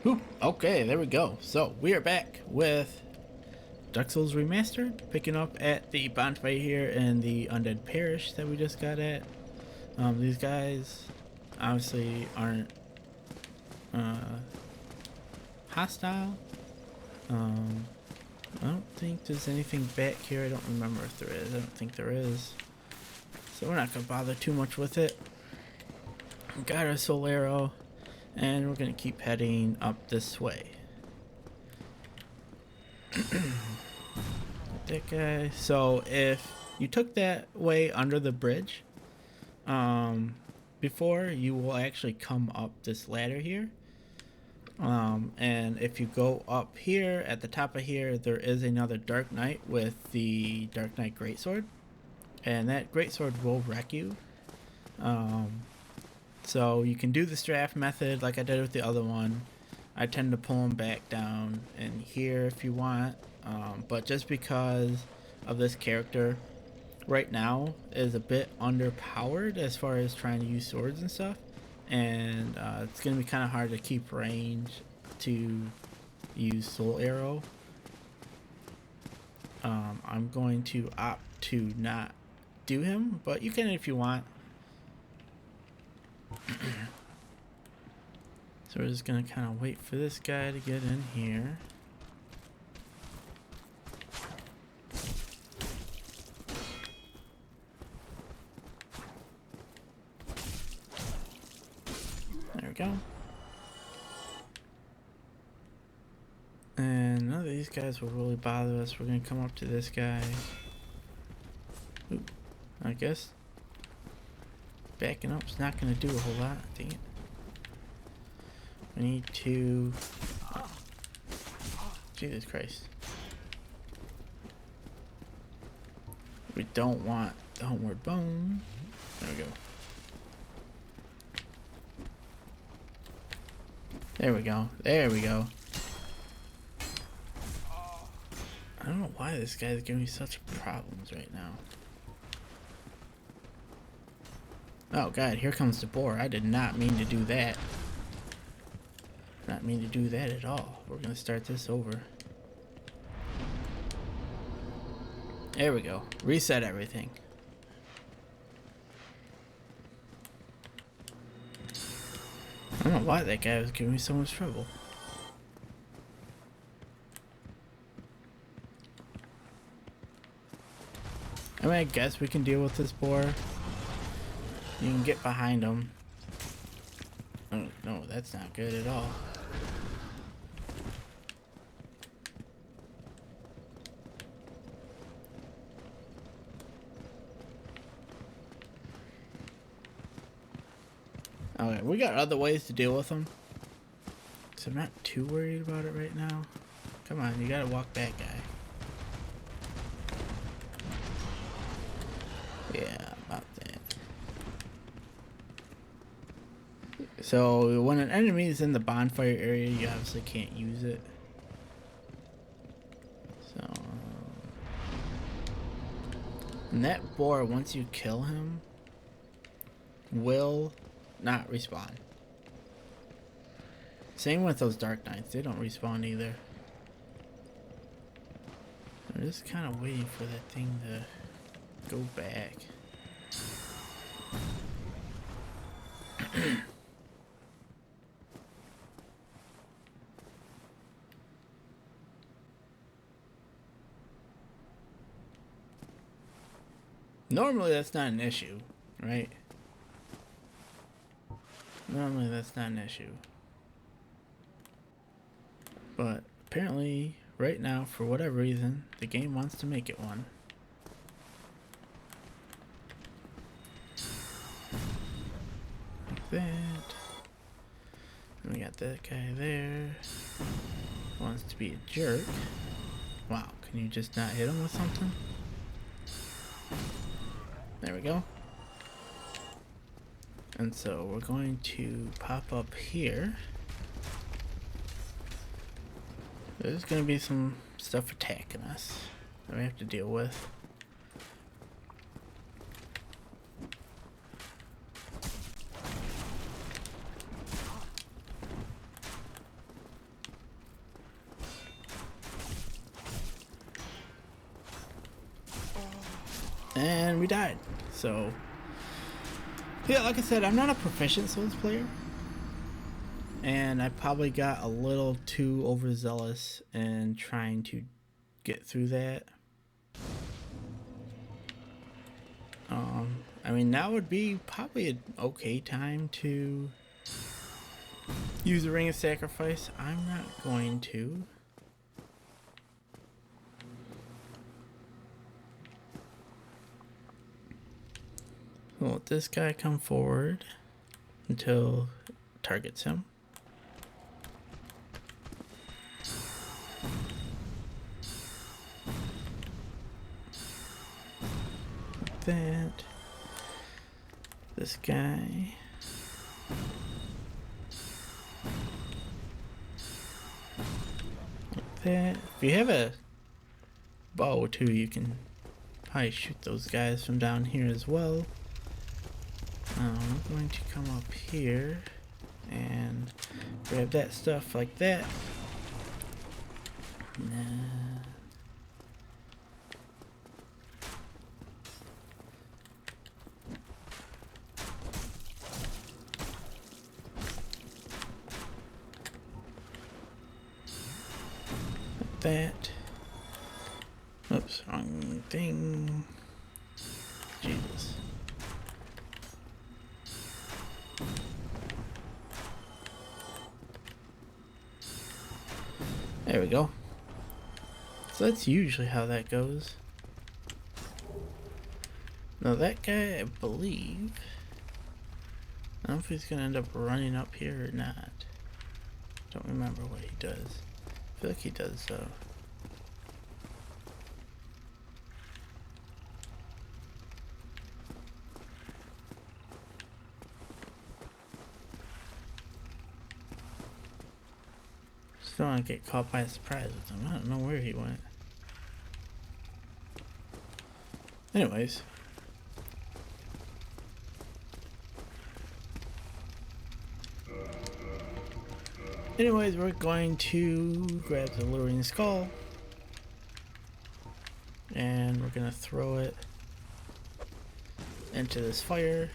Whew. Okay, there we go. So we are back with Souls Remastered, picking up at the bonfire here in the Undead Parish that we just got at. These guys obviously aren't hostile. I don't think there's anything back here. I don't remember if there is. I don't think there is. So we're not going to bother too much with it. We got our soul arrow, and we're going to keep heading up this way. That guy. So if you took that way under the bridge before, you will actually come up this ladder here. And if you go up here at the top of here, there is another Dark Knight with the Dark Knight Greatsword, and that Greatsword will wreck you. So you can do the strafe method like I did with the other one. I tend to pull them back down in here if you want, but just because of this character right now is a bit underpowered as far as trying to use swords and stuff, and it's going to be kind of hard to keep range to use soul arrow. I'm going to opt to not do him, but you can if you want. So we're just gonna kind of wait for this guy to get in here. There we go. And none of these guys will really bother us. We're gonna come up to this guy. Oop, I guess backing up's not gonna do a whole lot. Dang it. I need to... Jesus Christ. We don't want the homeward bone. There we go. There we go. There we go. I don't know why this guy's giving me such problems right now. Oh god, here comes the boar. I did not mean to do that. Not mean to do that at all. We're gonna start this over. There we go. Reset everything. I don't know why that guy was giving me so much trouble. I mean, I guess we can deal with this boar. You can get behind him. Oh, no, that's not good at all. Okay, we got other ways to deal with them. So I'm not too worried about it right now. Come on, you gotta walk back, guy. Yeah, about that. So when an enemy is in the bonfire area, you obviously can't use it. So, and that boar, once you kill him, will not respawn. Same with those Dark Knights, they don't respawn either. I'm just kind of waiting for that thing to go back. Normally that's not an issue, right? Normally that's not an issue. But apparently right now, for whatever reason, the game wants to make it one. Like that. And we got that guy there. Wants to be a jerk. Wow, can you just not hit him with something? There we go. And so we're going to pop up here. There's going to be some stuff attacking us that we have to deal with. and we died. So yeah, like I said, I'm not a proficient Souls player, and I probably got a little too overzealous in trying to get through that. I mean, now would be probably an okay time to use the Ring of Sacrifice. I'm not going to. We'll let this guy come forward until it targets him. Like that. This guy. Like that. If you have a bow too, you can probably shoot those guys from down here as well. I'm going to come up here and grab that stuff like that. Like that. Oops, wrong thing. Jesus. There we go. So that's usually how that goes. Now that guy, I believe, I don't know if he's gonna end up running up here or not. Don't remember what he does. I feel like he does though. Don't want to get caught by a surprise with him. I don't know where he went. Anyways. We're going to grab the luring skull. And we're going to throw it into this fire.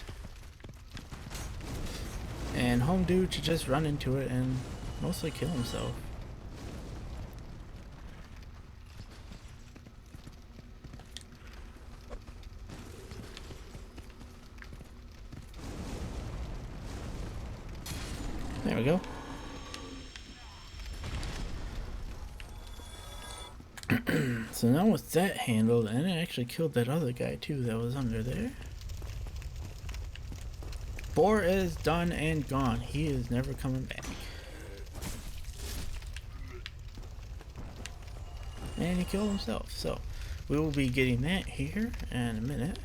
And home dude to just run into it and mostly kill himself. There we go. So now with that handled, and I actually killed that other guy too that was under there. Boar is done and gone. He is never coming back. And he killed himself. So we will be getting that here in a minute.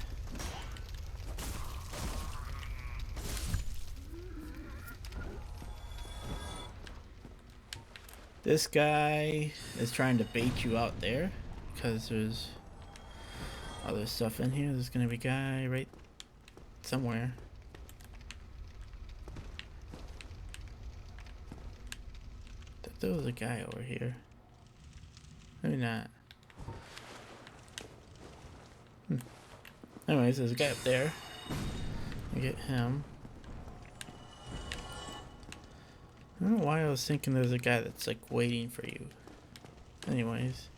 This guy is trying to bait you out there because there's other stuff in here. There's gonna be a guy right somewhere. There was a guy over here. Maybe not. Anyways, there's a guy up there. I get him. I don't know why I was thinking there's a guy that's like waiting for you. Anyways.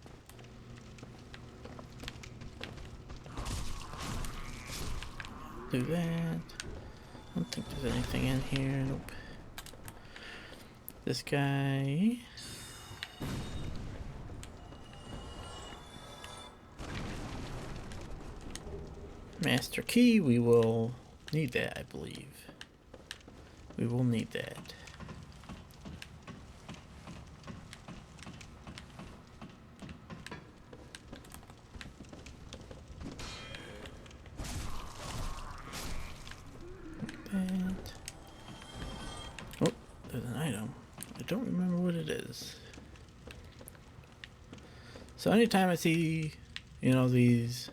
Do that. I don't think there's anything in here. Nope. This guy. Master key, we will need that, I believe. We will need that. Oh, there's an item. I don't remember what it is. So anytime I see, you know, these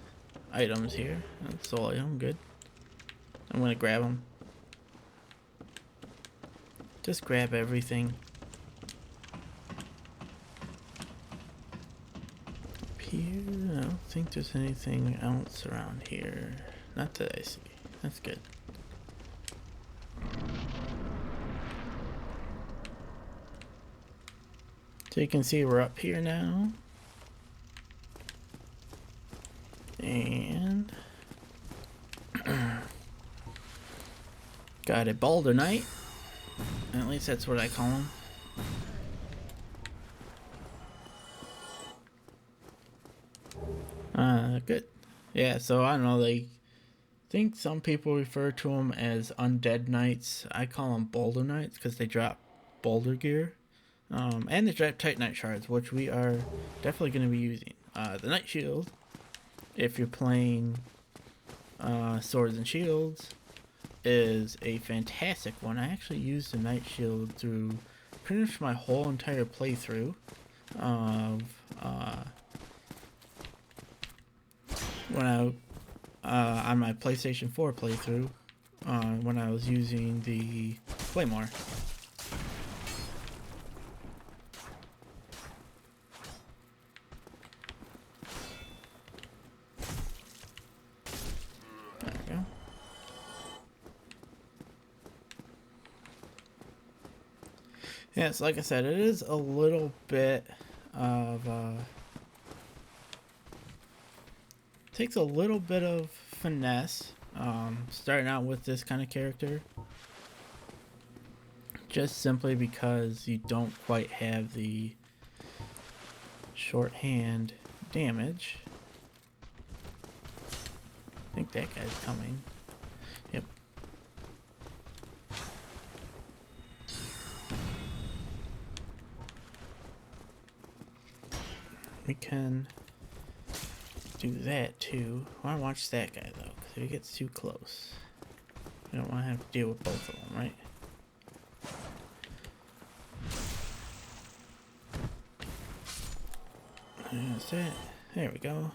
items here, that's all I'm good. I'm gonna grab them. Just grab everything. Up here, no. think there's anything else around here. Not that I see. That's good. So you can see we're up here now. And got a Boulder Knight. At least that's what I call him. Good. Yeah, so I don't know, like, I think some people refer to them as Undead Knights. I call them Boulder Knights because they drop Boulder gear. And they drop Titanite shards, which we are definitely going to be using. The Knight Shield, if you're playing Swords and Shields, is a fantastic one. I actually used the Knight Shield through pretty much my whole entire playthrough of when I on my PlayStation 4 playthrough when I was using the Claymore. There we go. Yes, like I said, it is a little bit of takes a little bit of finesse starting out with this kind of character, just simply because you don't quite have the shorthand damage. I think that guy's coming. Yep. We can do that too. I want to watch that guy though, because if he gets too close, we don't want to have to deal with both of them, right? That's it. There we go.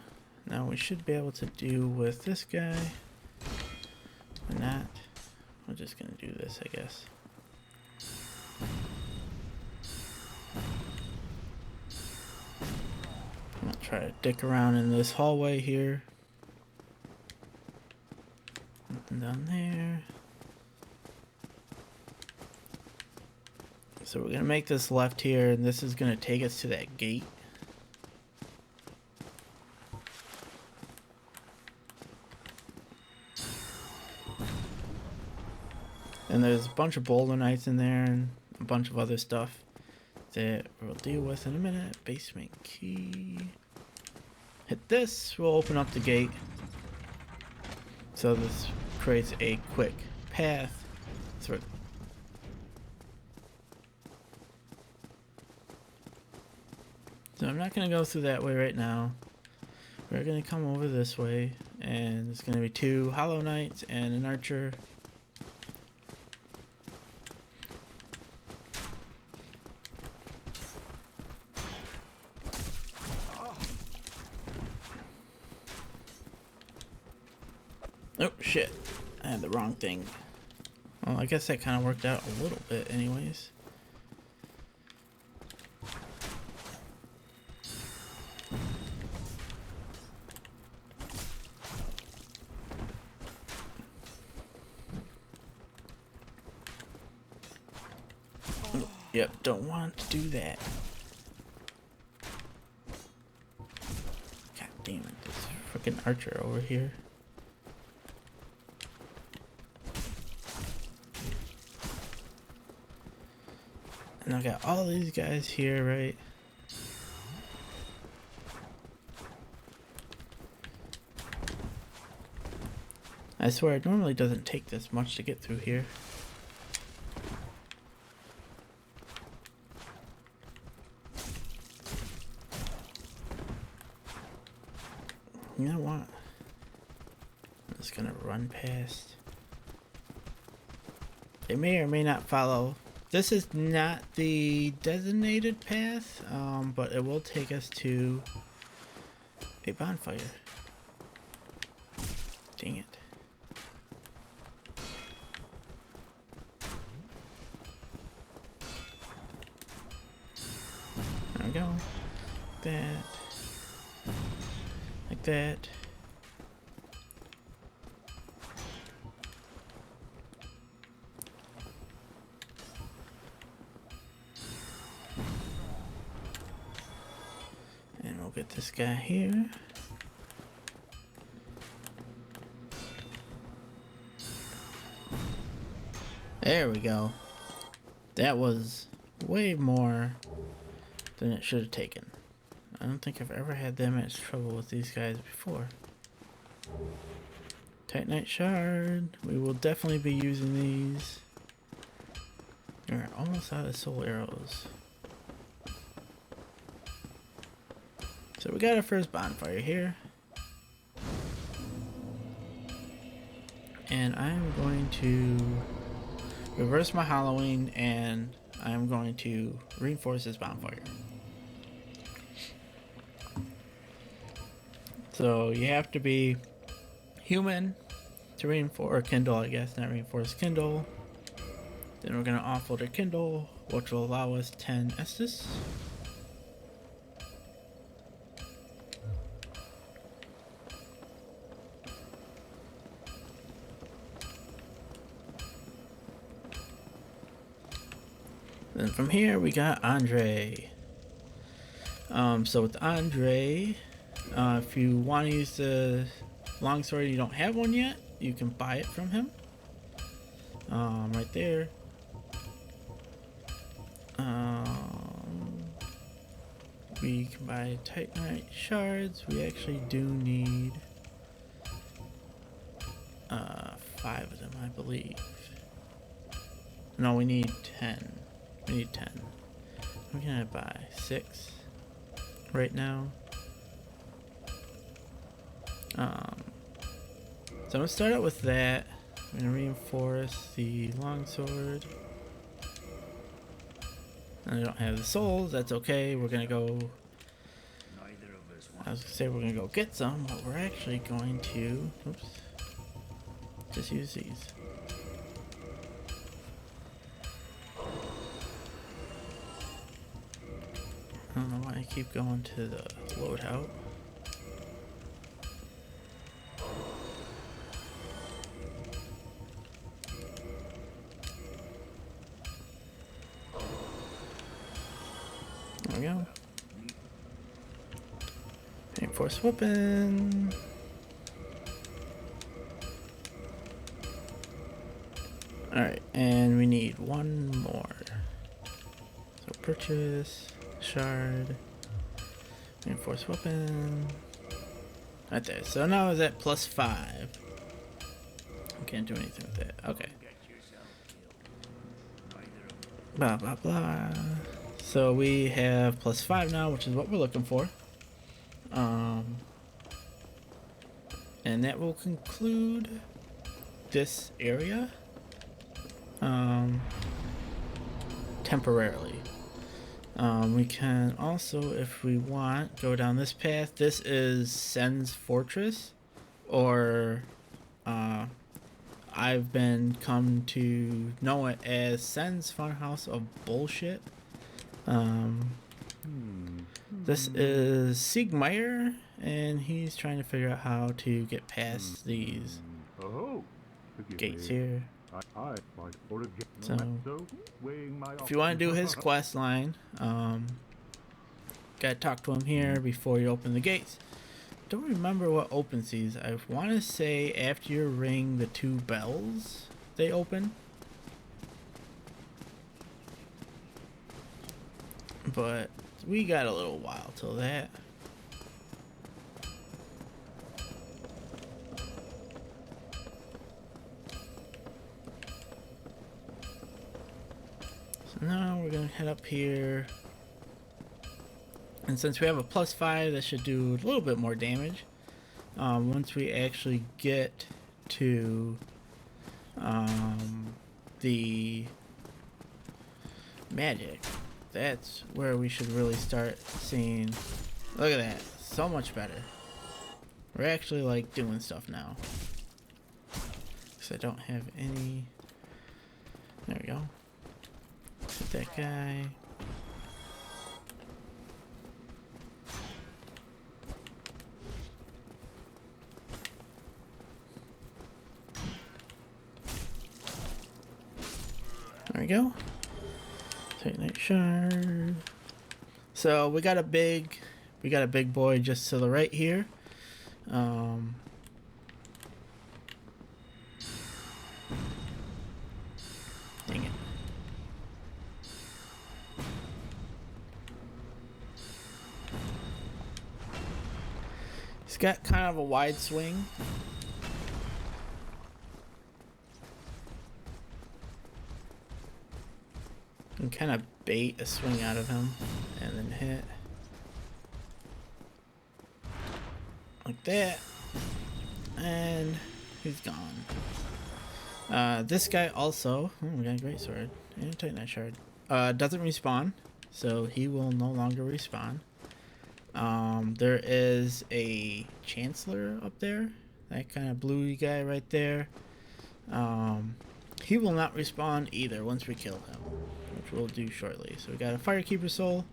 Now we should be able to deal with this guy. Or not. We're just gonna do this, I guess. I'll try to dick around in this hallway here. Nothing down there. So we're gonna make this left here, and this is gonna take us to that gate. And there's a bunch of Boulder Knights in there and a bunch of other stuff that we'll deal with in a minute. Basement key. Hit this, we'll open up the gate. So this creates a quick path through. So I'm not going to go through that way right now. We're going to come over this way, and there's going to be 2 Hollow Knights and an Archer. Oh shit, I had the wrong thing. Well, I guess that kind of worked out a little bit anyways. Oh, yep, don't want to do that. God damn it, this freaking Archer over here. And I got all these guys here, right? I swear it normally doesn't take this much to get through here. You know what? I'm just gonna run past. They may or may not follow. This is not the designated path, but it will take us to a bonfire. Dang it. There we go. That. Like that. And we'll get this guy here. There we go. That was way more than it should have taken. I don't think I've ever had that much trouble with these guys before. Titanite shard. We will definitely be using these. We're almost out of soul arrows. So we got our first bonfire here. And I'm going to reverse my hollowing and I'm going to reinforce this bonfire. So you have to be human to reinforce, or kindle, I guess, not reinforce, kindle. Then we're going to offload our kindle, which will allow us 10 Estus. Then from here we got Andre. So with Andre, if you want to use the Longsword and you don't have one yet, you can buy it from him. Right there. We can buy Titanite shards. We actually do need 5 of them, I believe. No, we need 10. We need 10. I'm gonna buy 6 right now. So I'm gonna start out with that. I'm gonna reinforce the longsword. I don't have the souls, that's okay. We're gonna go. I was gonna say we're gonna go get some, but we're actually going to. Oops. Just use these. I don't know why I keep going to the loadout. There we go. Reinforced weapon. Alright, and we need one more. So purchase, shard, reinforced weapon. Right there. So now it's at +5. I can't do anything with that. Okay. Blah blah blah. So we have +5 now, which is what we're looking for. And that will conclude this area. Temporarily. We can also, if we want, go down this path. This is Sen's Fortress, or I've been come to know it as Sen's Funhouse of Bullshit. This is Siegmeyer, and he's trying to figure out how to get past these gates here. So, if you want to do his quest line, gotta talk to him here before you open the gates. Don't remember what opens these. I want to say after you ring the 2 bells, they open. But we got a little while till that. So now we're gonna head up here. And since we have a +5, that should do a little bit more damage. Once we actually get to the magic, that's where we should really start seeing. Look at that, so much better. We're actually like doing stuff now. Because I don't have any. There we go. Hit that guy. we go. Titanite shard. So we got a big boy just to the right here. Dang it. He's got kind of a wide swing. And kind of bait a swing out of him and then hit. Like that. And he's gone. This guy also, we got a great sword and a Titanite shard. Doesn't respawn, so he will no longer respawn. There is a Chancellor up there, that kind of bluey guy right there. He will not respawn either once we kill him, which we'll do shortly. So we got a Firekeeper soul.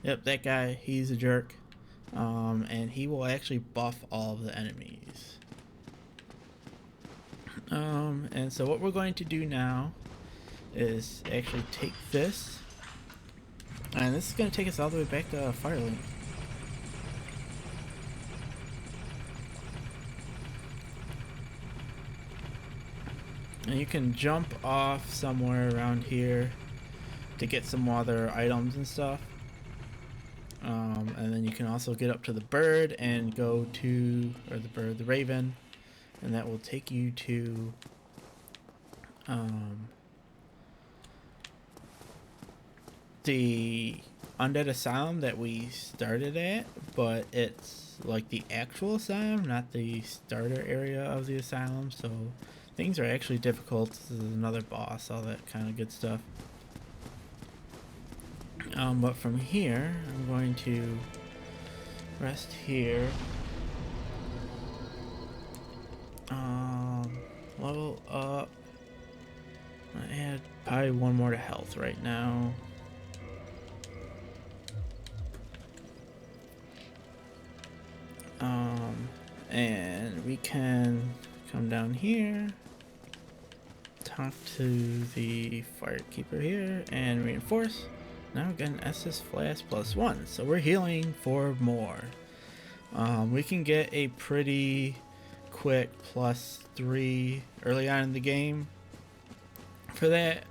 Yep, that guy, he's a jerk. And he will actually buff all of the enemies. And so what we're going to do now is actually take this, and this is going to take us all the way back to Firelink. And you can jump off somewhere around here to get some other items and stuff. And then you can also get up to the bird and go to, or the raven, and that will take you to the Undead Asylum that we started at, but it's like the actual asylum, not the starter area of the asylum, so things are actually difficult. This is another boss, all that kind of good stuff. But from here, I'm going to rest here. Level up. I add probably one more to health right now. And we can come down here, talk to the Firekeeper here, and reinforce. Now we got an SS Flask +1, so we're healing for more. We can get a pretty quick +3 early on in the game for that,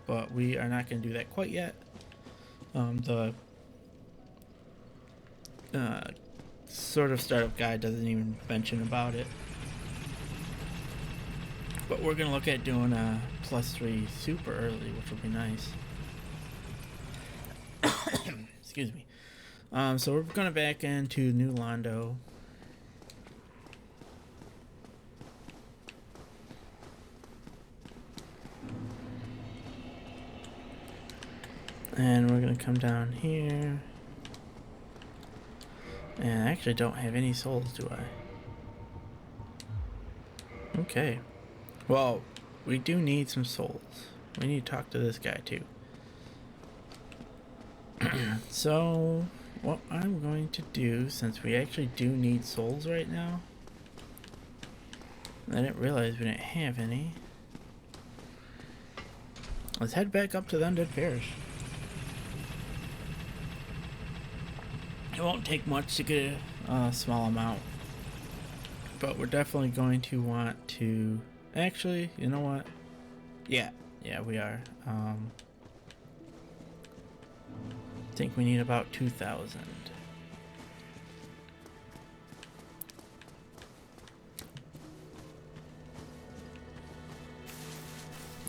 but we are not going to do that quite yet. The sort of startup guide doesn't even mention about it, but we're going to look at doing a +3 super early, which will be nice. Excuse me. So we're going to back into New Londo. And we're going to come down here. And I actually don't have any souls, do I? Okay. Well, we do need some souls. We need to talk to this guy too. So, what I'm going to do, since we actually do need souls right now, I didn't realize we didn't have any. Let's head back up to the Undead Parish. It won't take much to get a small amount, but we're definitely going to want to, actually, you know what? Yeah, we are. I think we need about 2,000.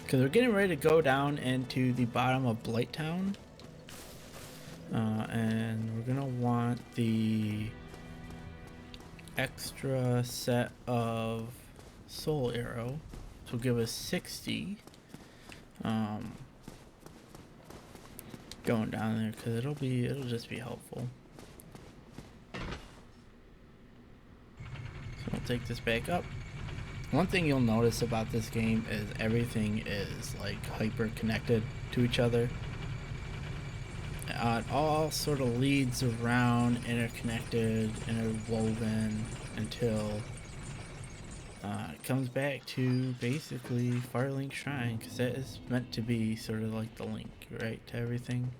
Because we're getting ready to go down into the bottom of Blighttown. And we're going to want the extra set of Soul Arrow. Which will give us 60. Going down there, because it'll just be helpful. So we'll take this back up. One thing you'll notice about this game is everything is like hyper connected to each other. It all sort of leads around, interconnected, interwoven until It comes back to basically Firelink Shrine, because that is meant to be sort of like the link, right, to everything.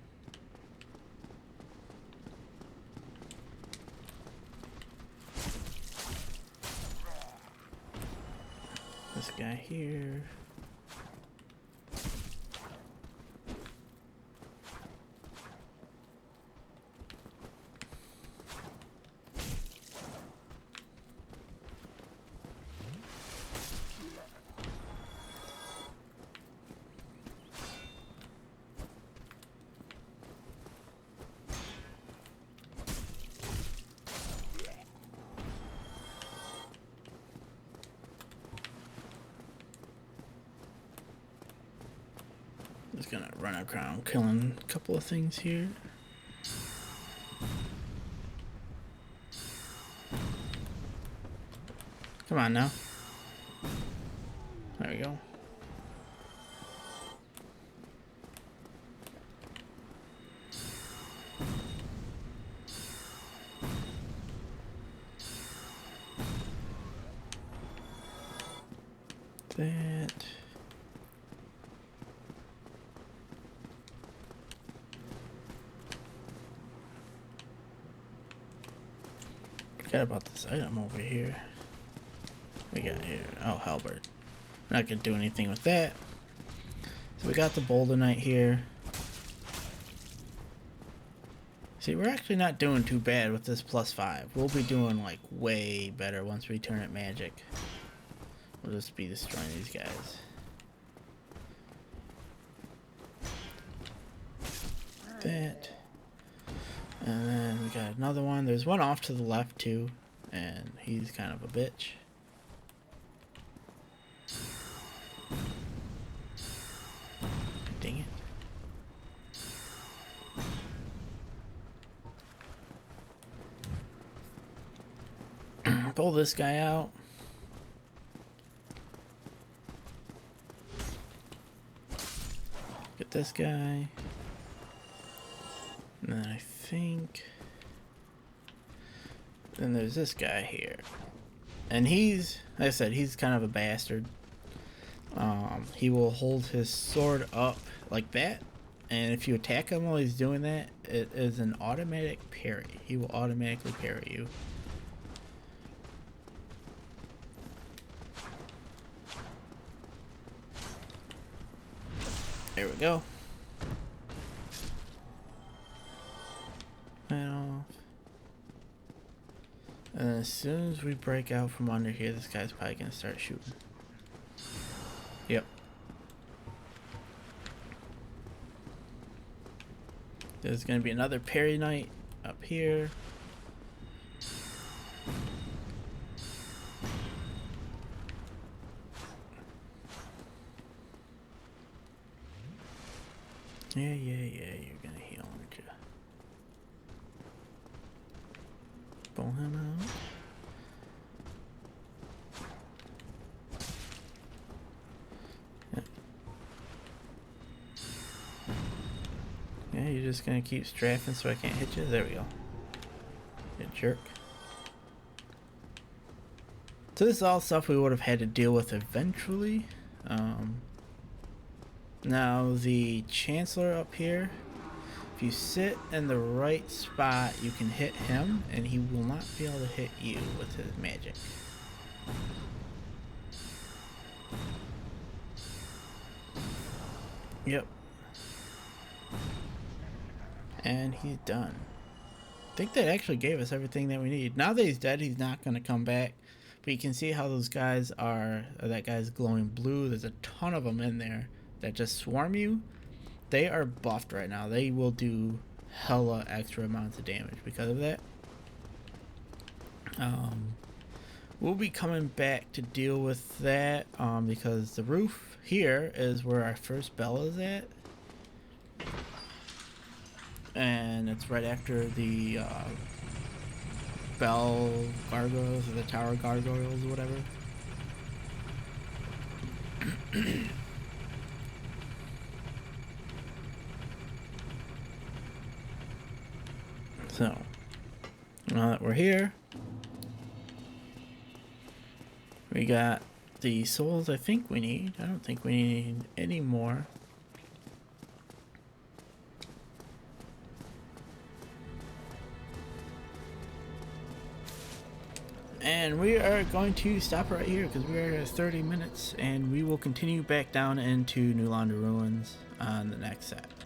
This guy here. Just gonna run around killing a couple of things here. Come on now. There we go. That. Forgot about this item over here. We got here. Oh, halberd. Not gonna do anything with that. So we got the boulder knight here. See, we're actually not doing too bad with this +5. We'll be doing like way better once we turn it magic. We'll just be destroying these guys. That. And then we got another one. There's one off to the left too, and he's kind of a bitch. Dang it. Pull this guy out. Get this guy. And then I think... Then there's this guy here. And he's, like I said, he's kind of a bastard. He will hold his sword up like that. And if you attack him while he's doing that, it is an automatic parry. He will automatically parry you. There we go. And as soon as we break out from under here, this guy's probably gonna start shooting. Yep. There's gonna be another parry knight up here. Yeah, you're gonna heal, aren't you? Pull him out. Yeah, you're just gonna keep strafing so I can't hit you? There we go. You jerk. So this is all stuff we would have had to deal with eventually. Now the Chancellor up here, if you sit in the right spot, you can hit him, and he will not be able to hit you with his magic. Yep. And he's done. I think that actually gave us everything that we need. Now that he's dead, he's not going to come back. But you can see how those guys are, that guy's glowing blue. There's a ton of them in there that just swarm you. They are buffed right now. They will do hella extra amounts of damage because of that. We'll be coming back to deal with that because the roof here is where our first bell is at. And it's right after the bell gargoyles or the tower gargoyles or whatever. So, now that we're here, We got the souls I think we need. I don't think we need any more. And we are going to stop right here because we are at 30 minutes, and we will continue back down into New London Ruins on the next set.